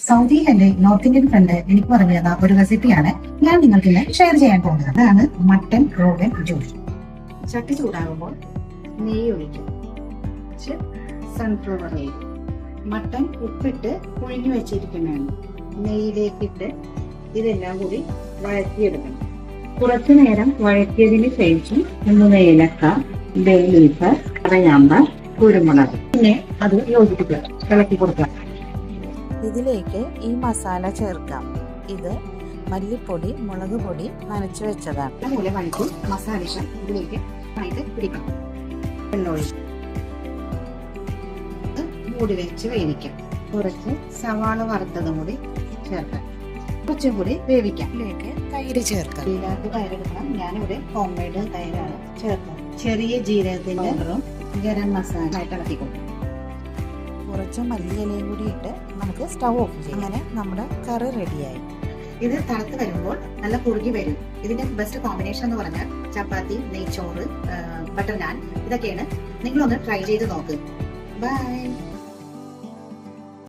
സൗദിയിലെ north Indian front എനിക്ക് പറഞ്ഞു തന്ന ഒരു റെസിപ്പിയാണ് ഞാൻ നിങ്ങൾക്ക് ഇന്ന് ഷെയർ ചെയ്യാൻ പോകുന്നത്. അതാണ് മട്ടൻ റോഗൻ ജോഷ്. ചട്ടി ചൂടാകുമ്പോൾ നെയ്യ് ഒഴിക്കും, സൺഫ്ലവർ ഓയിൽ, മട്ടൻ ഉപ്പിട്ട് പുഴുങ്ങി വെച്ചിരിക്കുന്നതാണ് നെയ്യിലേക്കിട്ട് ഇതെല്ലാം കൂടി വഴറ്റിയെടുക്കണം. കുറച്ചു നേരം വഴറ്റിയതിന് ശേഷം 3 ഏലക്ക, ബേ ലീഫ്, കടയാമ്പ, കുരുമുളക്, പിന്നെ അത് യോജിപ്പിക്കുക, ഇളക്കി കൊടുക്കുക. ഇതിലേക്ക് ഈ മസാല ചേർക്കാം. ഇത് മല്ലിപ്പൊടി, മുളക് പൊടി നനച്ചു വെച്ചതാണ്. അതുപോലെ വഴറ്റി മസാല ഇതിലേക്ക് പിടിക്കണം. വെള്ളമൊഴിച്ച് മൂടി വെച്ച് വേവിക്കാം. കുറച്ച് സവാള വറുത്തതും കൂടി ചേർക്കാം. കുറച്ചും കൂടി വേവിക്കാം. ഇതിലേക്ക് തൈര് ചേർക്കാം. ഇതിനകത്ത് തൈരെടുക്കണം. ഞാനിവിടെ ഹോം മെയ്ഡ് തൈരാണ് ചേർക്കുന്നത്. ചെറിയ ജീരകത്തിന്റെ പൗഡറും ഗരം മസാല ആയിട്ട് ഇളക്കി കൊടുക്കും. കുറച്ച് മല്ലിയിലയും കൂടി ഇട്ട് നമുക്ക് സ്റ്റവ് ഓഫ് ചെയ്യാം. അങ്ങനെ നമ്മുടെ കറി റെഡിയായി. ഇത് തണുത്ത് വരുമ്പോൾ നല്ല കുറുകി വരും. ഇതിന്റെ ബെസ്റ്റ് കോമ്പിനേഷൻ എന്ന് പറഞ്ഞാൽ ചപ്പാത്തി, നെയ്ച്ചോറ്, ബട്ടർ നാൻ, ഇതൊക്കെയാണ്. നിങ്ങളൊന്ന് ട്രൈ ചെയ്ത് നോക്ക്. ബൈ.